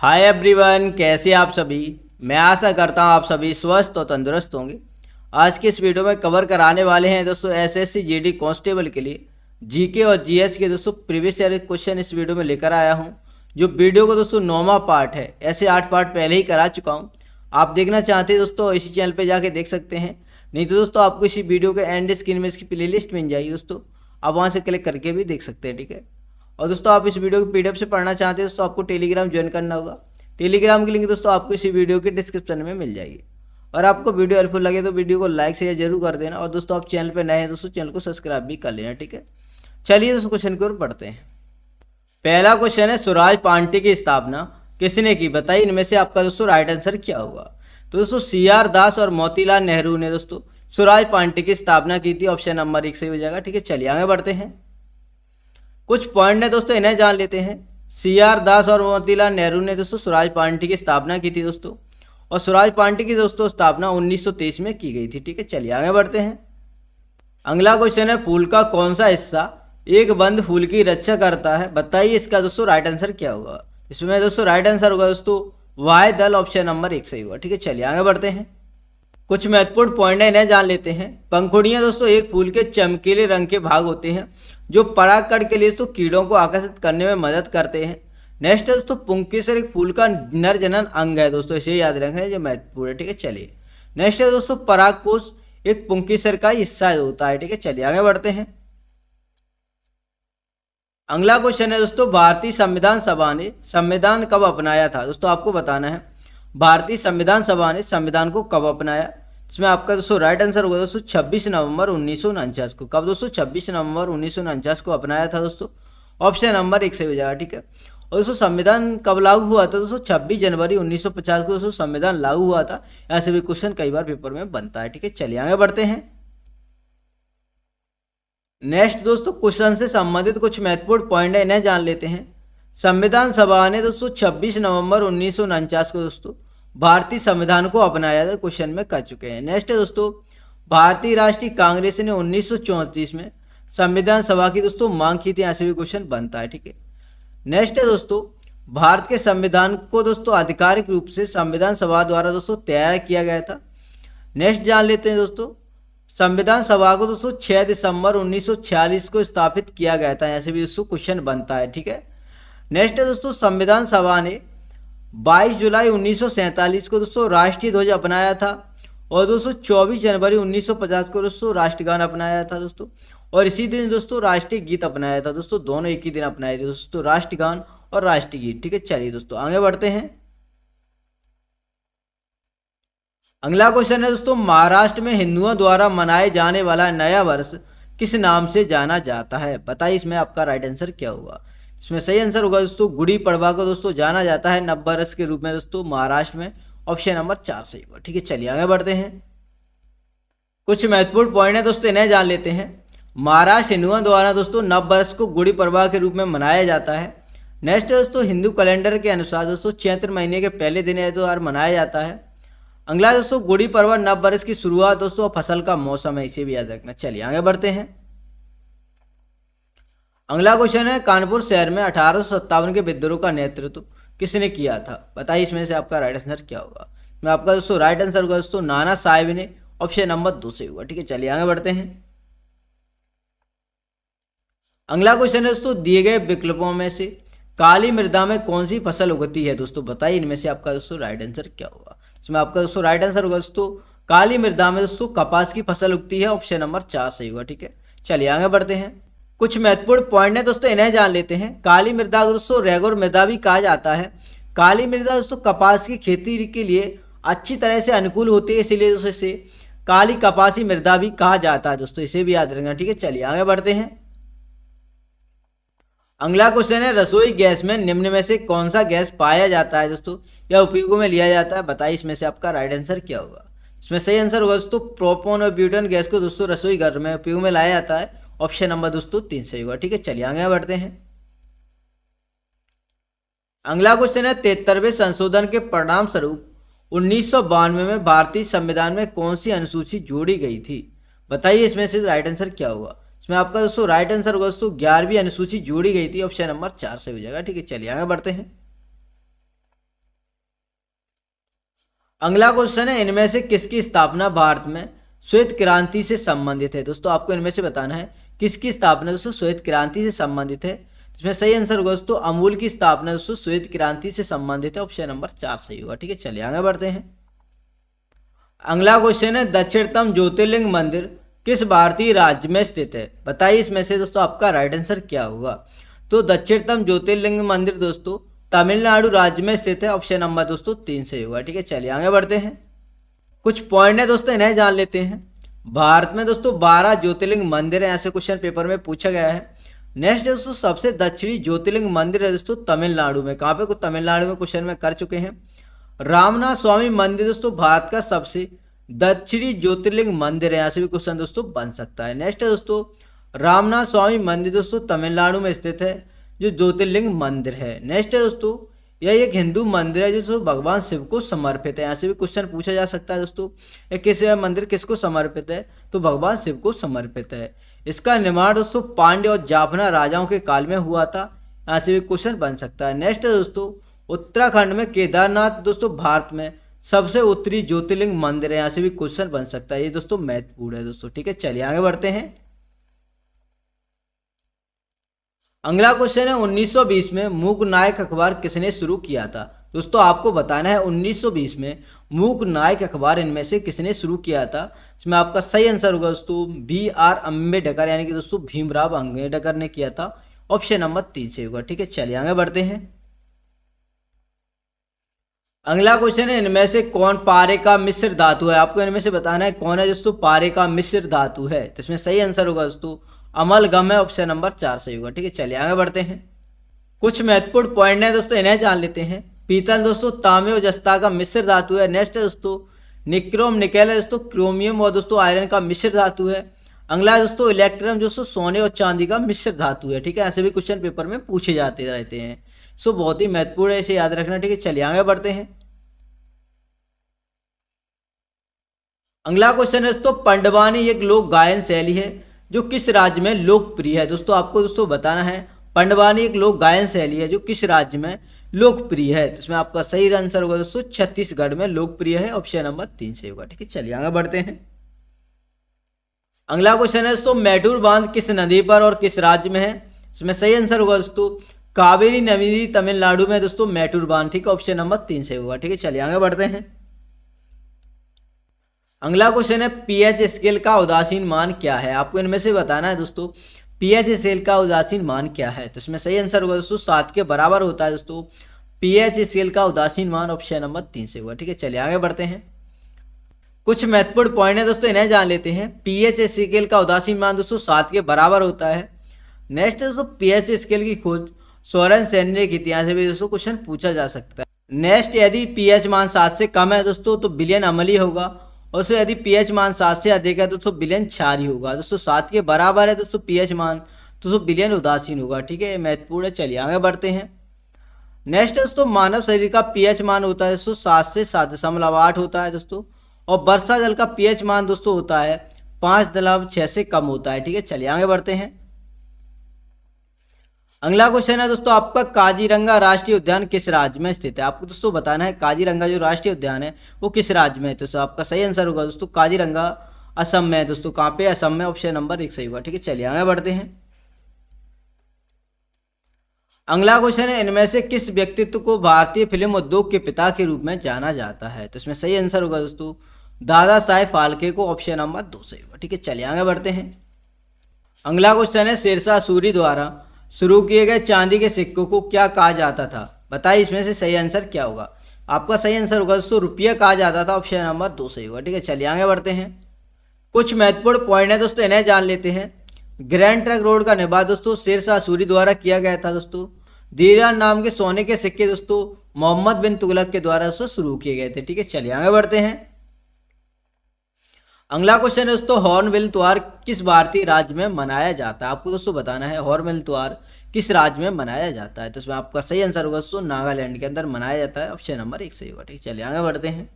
Hi everyone, कैसे आप सभी। मैं आशा करता हूँ आप सभी स्वस्थ और तंदुरुस्त होंगे। आज के इस वीडियो में कवर कराने वाले हैं दोस्तों एसएससी जीडी कांस्टेबल के लिए जीके और जीएस के दोस्तों प्रीवियस ईयर क्वेश्चन इस वीडियो में लेकर आया हूँ। जो वीडियो को दोस्तों 9वां पार्ट है, ऐसे 8 पार्ट पहले ही करा चुका हूँ। आप देखना चाहते हैं दोस्तों इसी चैनल पर जाके देख सकते हैं, नहीं तो दोस्तों आपको इसी वीडियो के एंड स्क्रीन में इसकी प्लेलिस्ट मिल जाएगी दोस्तों, आप वहाँ से क्लिक करके भी देख सकते हैं, ठीक है। और दोस्तों आप इस वीडियो को पीडीएफ से पढ़ना चाहते हैं दोस्तों आपको टेलीग्राम ज्वाइन करना होगा। टेलीग्राम की लिंक दोस्तों आपको इसी वीडियो के डिस्क्रिप्शन में मिल जाएगी। और आपको वीडियो हेल्पफुल लगे तो वीडियो को लाइक शेयर जरूर कर देना। और दोस्तों आप चैनल पर नए हैं दोस्तों चैनल को सब्सक्राइब भी कर लेना, ठीक है। चलिए दोस्तों क्वेश्चन की ओर बढ़ते हैं। पहला क्वेश्चन है, स्वराज पार्टी की स्थापना किसने की, बताइए इनमें से आपका दोस्तों राइट आंसर क्या होगा। तो दोस्तों CR दास और मोतीलाल नेहरू ने दोस्तों स्वराज पार्टी की स्थापना की थी। ऑप्शन नंबर 1 सही हो जाएगा, ठीक है। चलिए आगे बढ़ते हैं। कुछ पॉइंट है दोस्तों, इन्हें जान लेते हैं। CR दास और मोतीलाल नेहरू ने दोस्तों स्वराज पार्टी की स्थापना की थी दोस्तों, और स्वराज पार्टी की दोस्तों स्थापना 1923 में की गई थी, ठीक है। चलिए आगे बढ़ते हैं। अगला क्वेश्चन है, फूल का कौन सा हिस्सा एक बंद फूल की रक्षा करता है, बताइए इसका दोस्तों राइट आंसर क्या होगा। इसमें दोस्तों राइट आंसर होगा दोस्तों वाय दल, ऑप्शन नंबर 1 सही होगा, ठीक है। चलिए आगे बढ़ते हैं। कुछ महत्वपूर्ण पॉइंट है, इन्हें जान लेते हैं। पंखुड़ियां दोस्तों एक फूल के चमकीले रंग के भाग होते हैं जो परागकण के लिए दोस्तों कीड़ों को आकर्षित करने में मदद करते हैं। नेक्स्ट है दोस्तों पुंकेसर एक फूल का नर जनन अंग है दोस्तों, इसे याद रखना है, जो महत्वपूर्ण है, ठीक है। चलिए नेक्स्ट है दोस्तों परागकोश एक पुंकेसर का हिस्सा होता है, ठीक है। चलिए आगे बढ़ते हैं। अगला क्वेश्चन है दोस्तों, भारतीय संविधान सभा ने संविधान कब अपनाया था, दोस्तों आपको बताना है। भारतीय संविधान सभा ने संविधान को कब अपनाया। इसमें आपका दोस्तों राइट आंसर होगा दोस्तों 26 नवंबर 1949 को। कब दोस्तों 26 नवंबर 1949 को अपनाया था दोस्तों, ऑप्शन नंबर 1 सही हो जाएगा, ठीक है। और दोस्तों संविधान कब लागू हुआ था दोस्तों 26 जनवरी 1950 को दोस्तों संविधान लागू हुआ था। यहाँ से भी क्वेश्चन कई बार पेपर में बनता है, ठीक है। चलिए आगे बढ़ते हैं। नेक्स्ट दोस्तों क्वेश्चन से संबंधित कुछ महत्वपूर्ण पॉइंट है, इन्हें जान लेते हैं। संविधान सभा ने दोस्तों 26 नवंबर 1949 को दोस्तों भारतीय संविधान को अपनाया था, क्वेश्चन में कर चुके हैं। नेक्स्ट है दोस्तों, भारतीय राष्ट्रीय कांग्रेस ने 1934 में संविधान सभा की दोस्तों मांग की थी, यहाँ से भी क्वेश्चन बनता है, ठीक है। नेक्स्ट है दोस्तों, भारत के संविधान को दोस्तों आधिकारिक रूप से संविधान सभा द्वारा दोस्तों तैयार किया गया था। नेक्स्ट जान लेते हैं दोस्तों, संविधान सभा को दोस्तों 6 दिसंबर 1946 को स्थापित किया गया था, यहाँ से भी दोस्तों क्वेश्चन बनता है, ठीक है। नेक्स्ट है दोस्तों, संविधान सभा ने 22 जुलाई 1947 को दोस्तों राष्ट्रीय ध्वज अपनाया था, और दोस्तों 24 जनवरी 1950 को दोस्तों राष्ट्रगान अपनाया था दोस्तों, और इसी दिन दोस्तों राष्ट्रीय गीत अपनाया था दोस्तों, दोनों एक ही दिन अपनाए थे दोस्तों, राष्ट्रगान और राष्ट्रीय गीत, ठीक है। चलिए दोस्तों आगे बढ़ते हैं। अगला क्वेश्चन है दोस्तों, महाराष्ट्र में हिंदुओं द्वारा मनाए जाने वाला नया वर्ष किस नाम से जाना जाता है, बताइए इसमें आपका राइट आंसर क्या होगा। इसमें सही आंसर होगा दोस्तों गुड़ी पड़वा को दोस्तों जाना जाता है नव वर्ष के रूप में दोस्तों महाराष्ट्र में, ऑप्शन नंबर 4 सही होगा, ठीक है। चलिए आगे बढ़ते हैं। कुछ महत्वपूर्ण पॉइंट है दोस्तों, इन्हें जान लेते हैं। महाराष्ट्र हिंदुओं द्वारा दोस्तों नव वर्ष को गुड़ी पड़वा के रूप में मनाया जाता है। नेक्स्ट दोस्तों, हिंदू कैलेंडर के अनुसार दोस्तों चैत्र महीने के पहले दिन यह त्योहार मनाया जाता है। अगला दोस्तों, गुड़ी पड़वा नव वर्ष की शुरुआत दोस्तों फसल का मौसम है, इसे भी याद रखना। चलिए आगे बढ़ते हैं। अगला क्वेश्चन है, कानपुर शहर में 1857 के विद्रोह का नेतृत्व किसने किया था, बताइए इसमें से आपका राइट आंसर क्या होगा। मैं आपका दोस्तों राइट आंसर होगा दोस्तों नाना साहेब ने, ऑप्शन नंबर 2 से होगा, ठीक है। चलिए आगे बढ़ते हैं। अगला क्वेश्चन है दोस्तों, दिए गए विकल्पों में से काली मृदा में कौन सी फसल उगती है दोस्तों, बताइए इनमें से आपका दोस्तों राइट आंसर क्या होगा। इसमें आपका दोस्तों राइट आंसर होगा दोस्तों काली मृदा में दोस्तों कपास की फसल उगती है, ऑप्शन नंबर 4 सही होगा, ठीक है। चलिए आगे बढ़ते हैं। कुछ महत्वपूर्ण पॉइंट है दोस्तों, इन्हें जान लेते हैं। काली मृदा को दोस्तों रेगुर मृदा भी कहा जाता है। काली मृदा दोस्तों कपास की खेती के लिए अच्छी तरह से अनुकूल होती है, इसीलिए दोस्तों इसे काली कपासी मृदा भी कहा जाता है दोस्तों, इसे भी याद रखना, ठीक है। चलिए आगे बढ़ते हैं। अगला क्वेश्चन है, रसोई गैस में निम्न में से कौन सा गैस पाया जाता है दोस्तों या उपयोग में लिया जाता है, बताइए इसमें से आपका राइट आंसर क्या होगा। इसमें सही आंसर होगा दोस्तों प्रोपोन और ब्यूटेन गैस को दोस्तों रसोई घर में उपयोग में लाया जाता है, ऑप्शन नंबर दोस्तों 3 सही होगा, ठीक है। चलिए आगे बढ़ते हैं। अगला क्वेश्चन है, 73वें संशोधन के परिणाम स्वरूप 1992 में भारतीय संविधान में कौन सी अनुसूची जोड़ी गई थी, बताइए इसमें से राइट आंसर क्या होगा। इसमें आपका दोस्तों राइट आंसर होगा दोस्तों 11वीं अनुसूची जोड़ी गई थी, ऑप्शन नंबर 4 से हो जाएगा, ठीक है। चलिए आगे बढ़ते हैं। अगला क्वेश्चन है, इनमें से किसकी स्थापना भारत में श्वेत क्रांति से संबंधित है। दोस्तों आपको इनमें से बताना है किसकी स्थापना दोस्तों श्वेत क्रांति से संबंधित है। इसमें सही आंसर होगा दोस्तों अमूल की स्थापना दोस्तों श्वेत क्रांति से संबंधित है। ऑप्शन नंबर 4 सही होगा। ठीक है, चलिए आगे बढ़ते हैं। अगला क्वेश्चन है, दक्षिणतम ज्योतिर्लिंग मंदिर किस भारतीय राज्य में स्थित है। बताइए इसमें से दोस्तों आपका राइट आंसर क्या होगा। तो दक्षिणतम ज्योतिर्लिंग मंदिर दोस्तों तमिलनाडु राज्य में स्थित है। ऑप्शन नंबर दोस्तों 3 सही होगा। ठीक है, चलिए आगे बढ़ते हैं। कुछ पॉइंट है दोस्तों, इन्हें जान लेते हैं। भारत में दोस्तों 12 ज्योतिर्लिंग मंदिर है, ऐसे क्वेश्चन पेपर में पूछा गया है। नेक्स्ट दोस्तों सबसे दक्षिणी ज्योतिर्लिंग मंदिर है दोस्तों तमिलनाडु में। कहाँ पे? कुछ तमिलनाडु में क्वेश्चन में कर चुके हैं। रामनाथ स्वामी मंदिर दोस्तों भारत का सबसे दक्षिणी ज्योतिर्लिंग मंदिर है, यहाँ से भी क्वेश्चन दोस्तों बन सकता है। नेक्स्ट है दोस्तों रामनाथ स्वामी मंदिर दोस्तों तमिलनाडु में स्थित है, जो ज्योतिर्लिंग मंदिर है। नेक्स्ट है दोस्तों यह एक हिंदू मंदिर है जो भगवान शिव को समर्पित है, यहाँ से भी क्वेश्चन पूछा जा सकता है दोस्तों। ये किस मंदिर किसको समर्पित है? तो भगवान शिव को समर्पित है। इसका निर्माण दोस्तों पांड्य और जाफना राजाओं के काल में हुआ था, यहाँ से भी क्वेश्चन बन सकता है। नेक्स्ट है दोस्तों उत्तराखंड में केदारनाथ दोस्तों भारत में सबसे उत्तरी ज्योतिर्लिंग मंदिर है, यहाँ से भी क्वेश्चन बन सकता है। ये दोस्तों महत्वपूर्ण है दोस्तों। ठीक है, चलिए आगे बढ़ते हैं। अगला क्वेश्चन है, 1920 में मूक नायक अखबार किसने शुरू किया था। दोस्तों आपको बताना है 1920 में मूक नायक अखबार इनमें से किसने शुरू किया था। इसमें आपका सही आंसर होगा दोस्तों BR अम्बेडकर, यानी कि दोस्तों भीमराव अम्बेडकर ने किया था। ऑप्शन नंबर 3 से होगा। ठीक है, चलिए आगे बढ़ते हैं। अगला क्वेश्चन है, इनमें से कौन पारे का मिश्र धातु है। आपको इनमें से बताना है कौन है दोस्तों पारे का मिश्र धातु है। तो इसमें सही आंसर होगा दोस्तों अमलगम है। ऑप्शन नंबर 4 सही होगा। ठीक है, चलिए आगे बढ़ते हैं। कुछ महत्वपूर्ण पॉइंट है दोस्तों, इन्हें जान लेते हैं। पीतल दोस्तों तांबे और जस्ता का मिश्र धातु है। नेक्स्ट है दोस्तों निक्रोम निकेल है दोस्तों क्रोमियम और दोस्तों आयरन का मिश्र धातु है। अगला है दोस्तों इलेक्ट्रम दोस्तों सोने और चांदी का मिश्र धातु है। ठीक है, ऐसे भी क्वेश्चन पेपर में पूछे जाते रहते हैं, सो बहुत ही महत्वपूर्ण है, इसे याद रखना। ठीक है, चलिए आगे बढ़ते हैं। अगला क्वेश्चन है दोस्तों पंडवानी एक लोक गायन शैली है जो किस राज्य में लोकप्रिय है। दोस्तों आपको दोस्तों बताना है पंडवानी एक लोक गायन शैली है जो किस राज्य में लोकप्रिय है। तो इसमें आपका सही आंसर होगा दोस्तों छत्तीसगढ़ में लोकप्रिय है। ऑप्शन नंबर 3 से होगा। ठीक है, चलिए आगे बढ़ते हैं। अगला क्वेश्चन है दोस्तों मैटूर बांध किस नदी पर और किस राज्य में है। इसमें सही आंसर होगा दोस्तों कावेरी नदी तमिलनाडु में दोस्तों मैटूर बांध। ठीक है, ऑप्शन नंबर 3 से होगा। ठीक है, चलिए आगे बढ़ते हैं। अगला क्वेश्चन है पीएच स्केल का उदासीन मान क्या है। आपको इनमें से बताना है दोस्तों पीएच स्केल का उदासीन मान क्या है। तो इसमें सही आंसर होगा दोस्तों 7 के बराबर होता है दोस्तों पीएच स्केल का उदासीन मान। ऑप्शन नंबर 3 से होगा। ठीक है, चलिए आगे बढ़ते हैं। कुछ महत्वपूर्ण पॉइंट है दोस्तों, इन्हें जान लेते हैं। पीएच स्केल का उदासीन मान दोस्तों 7 के बराबर होता है। नेक्स्ट दोस्तों पीएच स्केल की खोज सोरेन सेन ने की थी, यहाँ से भी दोस्तों क्वेश्चन पूछा जा सकता है। नेक्स्ट यदि पीएच मान 7 से कम है दोस्तों तो बिलियन अमली होगा, और उससे यदि पीएच मान 7 से अधिक है दोस्तों बिलियन क्षारी होगा। दोस्तों 7 के बराबर है दोस्तों पीएच मान दोस्तों बिलियन उदासीन होगा। ठीक है, महत्वपूर्ण है। चलिए आगे बढ़ते हैं। नेक्स्ट दोस्तों मानव शरीर का पीएच मान होता है दोस्तों 7 से 7.8 होता है दोस्तों, और वर्षा जल का पीएच मान दोस्तों होता है 5.6 से कम होता है। ठीक है, चलिए आगे बढ़ते हैं। अगला क्वेश्चन है दोस्तों आपका काजीरंगा राष्ट्रीय उद्यान किस राज्य में स्थित है। आपको दोस्तों बताना है काजीरंगा जो राष्ट्रीय उद्यान है वो किस राज्य में है। तो आपका सही आंसर होगा दोस्तों काजीरंगा असम में है दोस्तों। कहाँ पे? असम में। ऑप्शन नंबर 1 सही होगा। ठीक है, चलिए आगे बढ़ते हैं। अगला क्वेश्चन है इनमें से किस व्यक्तित्व को भारतीय फिल्म उद्योग के पिता के रूप में जाना जाता है। तो इसमें सही आंसर होगा दोस्तों दादा साहेब फाल्के को। ऑप्शन नंबर 2 सही होगा। ठीक है, चलिए आगे बढ़ते हैं। अगला क्वेश्चन है शेरशाह सूरी द्वारा शुरू किए गए चांदी के सिक्कों को क्या कहा जाता था। बताइए इसमें से सही आंसर क्या होगा। आपका सही आंसर होगा दोस्तों रुपया कहा जाता था। ऑप्शन नंबर 2 सही होगा। ठीक है, चलिए आगे बढ़ते हैं। कुछ महत्वपूर्ण पॉइंट है दोस्तों, इन्हें जान लेते हैं। ग्रैंड ट्रंक रोड का निर्माण दोस्तों शेरशाह सूरी द्वारा किया गया था दोस्तों। धीरान नाम के सोने के सिक्के दोस्तों मोहम्मद बिन तुगलक के द्वारा दोस्तों शुरू किए गए थे। ठीक है, चलिए आगे बढ़ते हैं। अगला क्वेश्चन है दोस्तों हॉर्नबिल त्योहार किस भारतीय राज्य में मनाया जाता है। आपको दोस्तों बताना है हॉर्नबिल त्योहार किस राज्य में मनाया जाता है। तो इसमें आपका सही आंसर होगा दोस्तों नागालैंड के अंदर मनाया जाता है। ऑप्शन नंबर 1 सही होगा। ठीक, चलिए आगे बढ़ते हैं।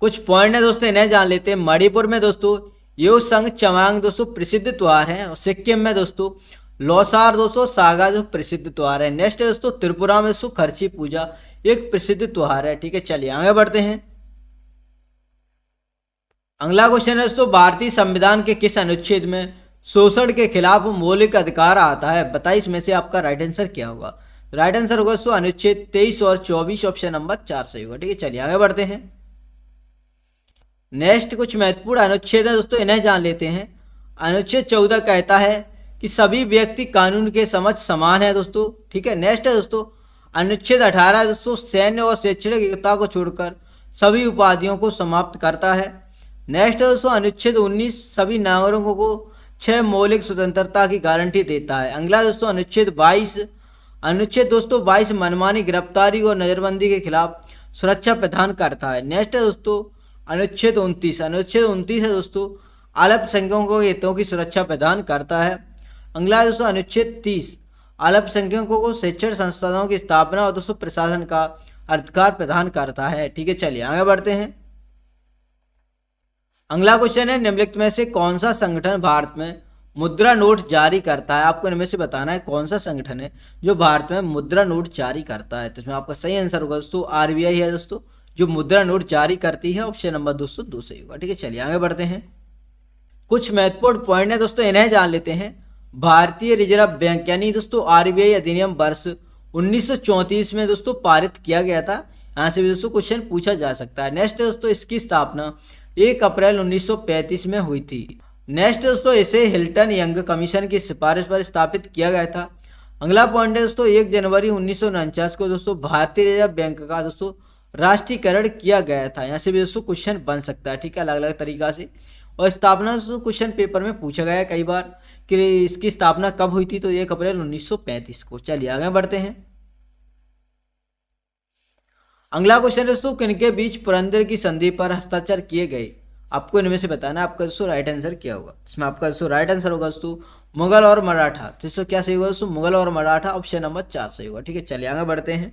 कुछ पॉइंट है दोस्तों, इन्हें जान लेते हैं। मणिपुर में दोस्तों यो संग चमांग दोस्तों प्रसिद्ध त्योहार है, और सिक्किम में दोस्तों लोसार दोस्तों सागा जो प्रसिद्ध त्योहार है। नेक्स्ट है दोस्तों त्रिपुरा में दोस्तों खर्ची पूजा एक प्रसिद्ध त्योहार है। ठीक है, चलिए आगे बढ़ते हैं। अगला क्वेश्चन है दोस्तों, भारतीय संविधान के किस अनुच्छेद में शोषण के खिलाफ मौलिक अधिकार आता है? बताइए इसमें से आपका राइट आंसर क्या होगा। राइट आंसर होगा दोस्तों अनुच्छेद 23 और 24, ऑप्शन नंबर 4 सही होगा। ठीक है, चलिए आगे बढ़ते हैं। नेक्स्ट कुछ महत्वपूर्ण अनुच्छेद है दोस्तों, इन्हें जान लेते हैं। अनुच्छेद 14 कहता है कि सभी व्यक्ति कानून के समक्ष समान है दोस्तों। ठीक है, नेक्स्ट है दोस्तों अनुच्छेद 18 दोस्तों, सैन्य और शैक्षणिक एकता को छोड़कर सभी उपाधियों को समाप्त करता है। नेक्स्ट है दोस्तों अनुच्छेद 19, सभी नागरिकों को 6 मौलिक स्वतंत्रता की गारंटी देता है। अगला दोस्तों अनुच्छेद 22, अनुच्छेद दोस्तों 22 मनमानी, गिरफ्तारी और नजरबंदी के खिलाफ सुरक्षा प्रदान करता है। नेक्स्ट है दोस्तों अनुच्छेद 29, अनुच्छेद 29 है दोस्तों अल्पसंख्यकों के हितों की सुरक्षा प्रदान करता है। अगला दोस्तों अनुच्छेद 30, अल्पसंख्यकों को शिक्षण संस्थानों की स्थापना और दोस्तों प्रशासन का अधिकार प्रदान करता है। ठीक है, चलिए आगे बढ़ते हैं। अगला क्वेश्चन है, निम्नलिखित में से कौन सा संगठन भारत में मुद्रा नोट जारी करता है? आपको इनमें से बताना है कौन सा संगठन है जो भारत में मुद्रा नोट जारी करता है। तो इसमें आपका सही आंसर होगा दोस्तों आरबीआई है दोस्तों, जो मुद्रा नोट जारी करती है। ऑप्शन नंबर दोस्तों 2 सही होगा। ठीक है, चलिए आगे बढ़ते हैं। कुछ महत्वपूर्ण पॉइंट है दोस्तों, इन्हें जान लेते हैं। भारतीय रिजर्व बैंक यानी दोस्तों आरबीआई अधिनियम वर्ष 1934 में दोस्तों पारित किया गया था। यहाँ से भी दोस्तों क्वेश्चन पूछा जा सकता है। नेक्स्ट दोस्तों इसकी स्थापना 1 अप्रैल 1935 में हुई थी। नेक्स्ट दोस्तों इसे हिल्टन यंग कमीशन की सिफारिश पर स्थापित किया गया था। अगला पॉइंट है दोस्तों 1 जनवरी 1949 को दोस्तों भारतीय रिजर्व बैंक का दोस्तों राष्ट्रीयकरण किया गया था। यहाँ से भी दोस्तों क्वेश्चन बन सकता है। ठीक है, अलग अलग तरीका से। और स्थापना दोस्तों क्वेश्चन पेपर में पूछा गया है कई बार कि इसकी स्थापना कब हुई थी, तो 1 अप्रैल 1935 को। चलिए आगे बढ़ते हैं। अगला क्वेश्चन दोस्तों, किनके बीच पुरंदर की संधि पर हस्ताक्षर किए गए? आपको इनमें से बताना है आपका दोस्तों राइट आंसर क्या होगा। इसमें आपका दोस्तों राइट आंसर होगा दोस्तों मुगल और मराठा। तो इसको क्या सही होगा दोस्तों, मुगल और मराठा, ऑप्शन नंबर 4 सही होगा। ठीक है, चलिए आगे बढ़ते हैं।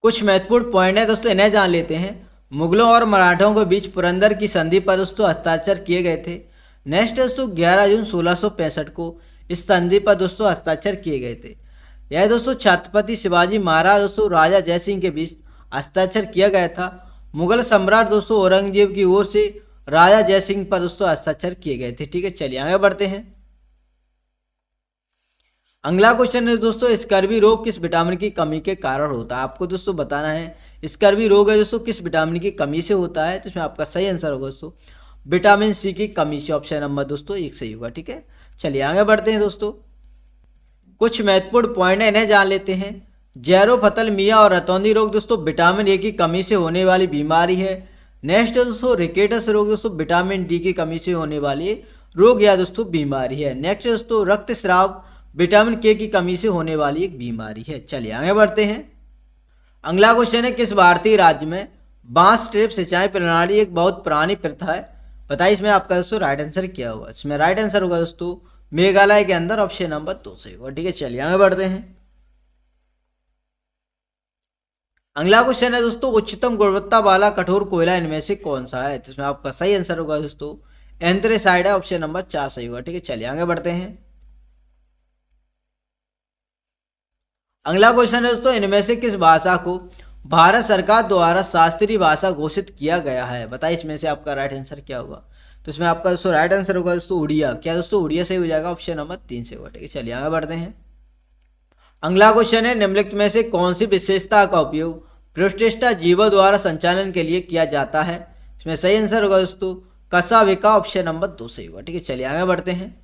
कुछ महत्वपूर्ण पॉइंट है दोस्तों, इन्हें जान लेते हैं। मुगलों और मराठों के बीच पुरंदर की संधि पर दोस्तों हस्ताक्षर किए गए थे। नेक्स्ट दोस्तों 11 जून 1665 को इस संधि पर दोस्तों हस्ताक्षर किए गए थे। यह दोस्तों छत्रपति शिवाजी महाराज दोस्तों राजा जयसिंह के बीच हस्ताक्षर किया गया था। मुगल सम्राट दोस्तों औरंगजेब की ओर से राजा जयसिंह पर दोस्तों हस्ताक्षर किए गए थे। ठीक है, चलिए आगे बढ़ते हैं। अगला क्वेश्चन है दोस्तों, स्कर्वी रोग किस विटामिन की कमी के कारण होता है? आपको दोस्तों बताना है स्कर्वी रोग है दोस्तों किस विटामिन की कमी से होता है। तो इसमें आपका सही आंसर होगा दोस्तों विटामिन सी की कमी से। ऑप्शन नंबर दोस्तों 1 सही होगा। ठीक है, चलिए आगे बढ़ते हैं दोस्तों। कुछ महत्वपूर्ण पॉइंट है, इन्हें जान लेते हैं। जैरोफथलमिया और रतौंधी रोग दोस्तों विटामिन ए की कमी से होने वाली बीमारी है। नेक्स्ट दोस्तों रिकेटस रोग दोस्तों विटामिन डी की कमी से होने वाली रोग या दोस्तों बीमारी है। नेक्स्ट दोस्तों रक्तस्राव विटामिन के की कमी से होने वाली एक बीमारी है। चलिए आगे बढ़ते हैं। अगला क्वेश्चन है, किस भारतीय राज्य में बांस ड्रिप सिंचाई प्रणाली एक बहुत पुरानी प्रथा है? बताइए इसमें आपका दोस्तों राइट आंसर क्या होगा। इसमें राइट आंसर होगा दोस्तों मेघालय के अंदर। ऑप्शन नंबर 2 सही होगा। ठीक है, चलिए आगे बढ़ते हैं। अगला क्वेश्चन है दोस्तों, उच्चतम गुणवत्ता वाला कठोर कोयला इनमें से कौन सा है? तो इसमें आपका सही आंसर होगा दोस्तों एंथ्रेसाइड है। ऑप्शन नंबर 4 सही होगा। ठीक है, चलिए आगे बढ़ते हैं। अगला क्वेश्चन है दोस्तों, इनमें से किस भाषा को भारत सरकार द्वारा शास्त्रीय भाषा घोषित किया गया है? बताइए इसमें से आपका राइट आंसर क्या होगा। तो इसमें आपका दोस्तों राइट आंसर होगा दोस्तों उड़िया। क्या दोस्तों उड़िया सही हो जाएगा। ऑप्शन नंबर 3 से होगा। ठीक है, चलिए आगे बढ़ते हैं। अगला क्वेश्चन है, निम्नलिखित में से कौन सी विशेषता का उपयोग प्रोस्टेटा जीवों द्वारा संचालन के लिए किया जाता है? इसमें सही आंसर होगा दोस्तों कसाविका। ऑप्शन नंबर 2 सही होगा। ठीक है, चलिए आगे बढ़ते हैं।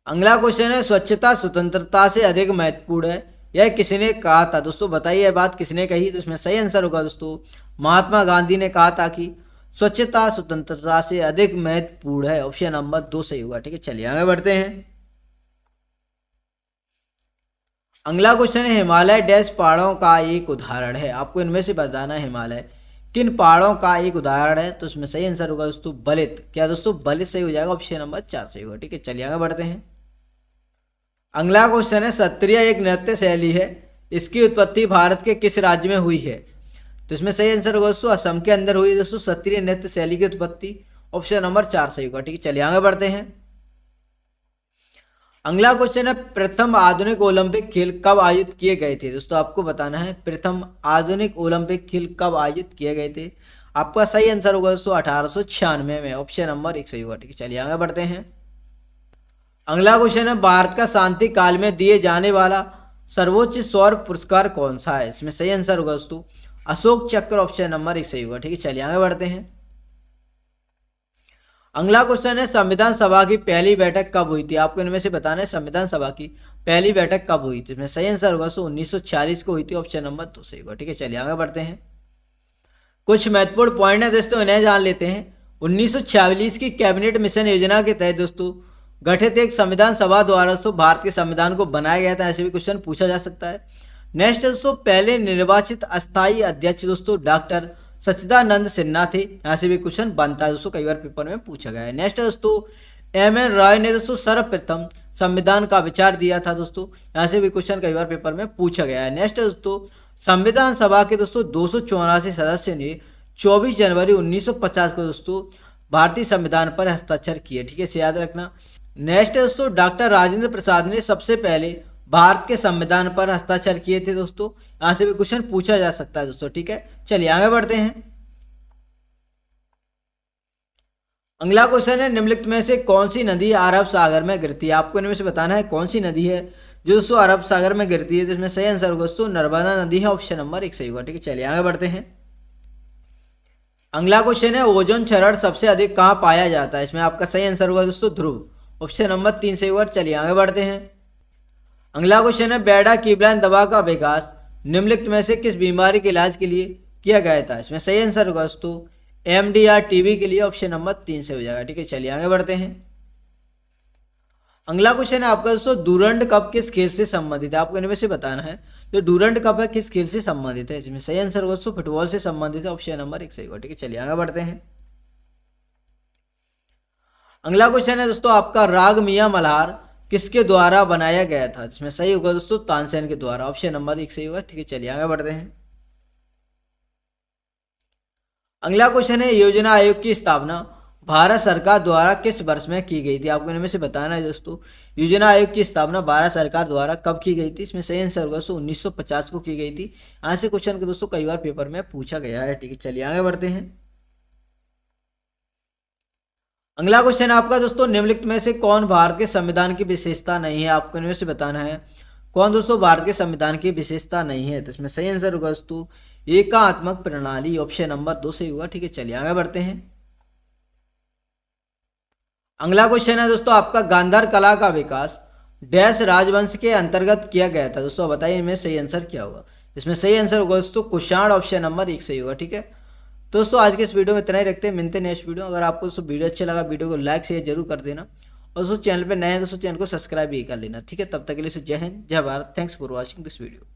अगला क्वेश्चन है, स्वच्छता स्वतंत्रता से अधिक महत्वपूर्ण है, यह किसने कहा था? दोस्तों बताइए यह बात किसने कही। तो इसमें सही आंसर होगा दोस्तों महात्मा गांधी ने कहा था कि स्वच्छता स्वतंत्रता से अधिक महत्वपूर्ण है। ऑप्शन नंबर 2 सही होगा। ठीक है, चलिए आगे बढ़ते हैं। अगला क्वेश्चन है, हिमालय डैश पहाड़ों का एक उदाहरण है। आपको इनमें से बताना है हिमालय किन पहाड़ों का एक उदाहरण है। तो इसमें सही आंसर होगा दोस्तों बलित। क्या दोस्तों बलित सही हो जाएगा। ऑप्शन नंबर 4 सही होगा। ठीक है, चलिए आगे बढ़ते हैं। अगला क्वेश्चन है, सत्रिया एक नृत्य शैली है, इसकी उत्पत्ति भारत के किस राज्य में हुई है? तो इसमें सही आंसर होगा दोस्तों असम के अंदर हुई दोस्तों सत्रिय नृत्य शैली की उत्पत्ति। ऑप्शन नंबर 4 सही होगा। ठीक है, चलिए आगे बढ़ते हैं। अगला क्वेश्चन है, प्रथम आधुनिक ओलंपिक खेल कब आयोजित किए गए थे? दोस्तों आपको बताना है प्रथम आधुनिक ओलंपिक खेल कब आयोजित किए गए थे। आपका सही आंसर होगा दोस्तों 1896 में, ऑप्शन नंबर 1 सही होगा। ठीक है, चलिए आगे बढ़ते हैं। अगला क्वेश्चन है, भारत का शांति काल में दिए जाने वाला सर्वोच्च सौर पुरस्कार कौन सा है? इसमें सही आंसर होगा दोस्तों अशोक चक्र, ऑप्शन नंबर 1 सही होगा। ठीक है, चलिए आगे बढ़ते हैं। अगला क्वेश्चन है, संविधान सभा की पहली बैठक कब हुई थी? आपको इनमें से बताना है संविधान सभा की पहली बैठक कब हुई थी। इसमें सही आंसर होगा 1946 को हुई थी, ऑप्शन नंबर 2 सही होगा। ठीक है, चलिए आगे बढ़ते हैं। कुछ महत्वपूर्ण पॉइंट है दोस्तों, इन्हें जान लेते हैं। 1946 की कैबिनेट मिशन योजना के तहत दोस्तों गठित एक संविधान सभा द्वारा दोस्तों भारत के संविधान को बनाया गया था, ऐसे भी क्वेश्चन पूछा जा सकता है। नेक्स्ट दोस्तों, पहले निर्वाचित अस्थायी अध्यक्ष दोस्तों डॉक्टर सच्चिदानंद सिन्हा थे, यहाँ से भी क्वेश्चन बनता है दोस्तों, कई बार पेपर में पूछा गया है। नेक्स्ट दोस्तों, एम.एन. रॉय ने दोस्तों सर्वप्रथम संविधान का विचार दिया था दोस्तों, यहाँ से भी क्वेश्चन कई बार पेपर में पूछा गया है। नेक्स्ट दोस्तों, संविधान सभा के दोस्तों 284 सदस्य ने 24 जनवरी 1950 को दोस्तों भारतीय संविधान पर हस्ताक्षर किए। ठीक है, इसे याद रखना। नेक्स्ट दोस्तों, डॉक्टर राजेंद्र प्रसाद ने सबसे पहले भारत के संविधान पर हस्ताक्षर किए थे दोस्तों, यहाँ से भी क्वेश्चन पूछा जा सकता है दोस्तों। ठीक है, चलिए आगे बढ़ते हैं। अगला क्वेश्चन है, निम्नलिखित में से कौन सी नदी अरब सागर में गिरती है? आपको इनमें से बताना है कौन सी नदी है जो दोस्तों अरब सागर में गिरती है। तो इसमें सही आंसर होगा दोस्तों नर्मदा नदी है, ऑप्शन नंबर 1 सही होगा। ठीक है, चलिए आगे बढ़ते हैं। अगला क्वेश्चन है, ओजोन क्षरण सबसे अधिक कहाँ पाया जाता है? इसमें आपका सही आंसर होगा दोस्तों ध्रुव, ऑप्शन नंबर 3 सही होगा। चलिए आगे बढ़ते हैं। अगला क्वेश्चन है, बेडा कीबलाइन दवा का विकास निम्नलिखित में से किस बीमारी के इलाज के लिए किया गया था? इसमें सही आंसर होगा दोस्तों MDR टीबी के लिए, ऑप्शन नंबर 3 से हो जाएगा। ठीक है, चलिए आगे बढ़ते हैं। अगला क्वेश्चन है आपका दोस्तों, डूरंड कप किस खेल से संबंधित है? आपको इनमें से बताना है जो डूरंड कप है किस खेल से संबंधित है। इसमें सही आंसर होगा दोस्तों फुटबॉल से संबंधित है, ऑप्शन नंबर 1 सही होगा। ठीक है, चलिए आगे बढ़ते हैं। अगला क्वेश्चन है दोस्तों आपका, राग मियां मल्हार किसके द्वारा बनाया गया था? इसमें सही होगा दोस्तों तानसेन के द्वारा, ऑप्शन नंबर 1 सही होगा। ठीक है, चलिए आगे बढ़ते हैं। अगला क्वेश्चन है, योजना आयोग की स्थापना भारत सरकार द्वारा किस वर्ष में की गई थी? आपको इनमें से बताना है दोस्तों योजना आयोग की स्थापना भारत सरकार द्वारा कब की गई थी। इसमें सही आंसर होगा दोस्तों 1950 को की गई थी। यहाँ से क्वेश्चन को दोस्तों कई बार पेपर में पूछा गया है। ठीक है, चलिए आगे बढ़ते हैं। अगला क्वेश्चन आपका दोस्तों, निम्नलिखित में से कौन भारत के संविधान की विशेषता नहीं है? आपको इनमें से बताना है कौन दोस्तों भारत के संविधान की विशेषता नहीं है। तो इसमें सही आंसर होगा दोस्तों एकात्मक प्रणाली, ऑप्शन नंबर 2 सही होगा। ठीक है, चलिए आगे बढ़ते हैं। अगला क्वेश्चन है दोस्तों आपका, गांधार कला का विकास डैश राजवंश के अंतर्गत किया गया था। दोस्तों बताइए इनमें सही आंसर क्या होगा। इसमें सही आंसर होगा दोस्तों कुषाण, ऑप्शन नंबर 1 सही होगा। ठीक है दोस्तों, आज के इस वीडियो में इतना ही रखते हैं, मिलते हैं नेक्स्ट वीडियो। अगर आपको दोस्तों वीडियो अच्छा लगा वीडियो को लाइक शेयर जरूर कर देना, और दोस्तों चैनल पे नए हैं दोस्तों चैनल को सब्सक्राइब भी कर लेना। ठीक है, तब तक के लिए जय हिंद जय Bharat, thanks for watching this video.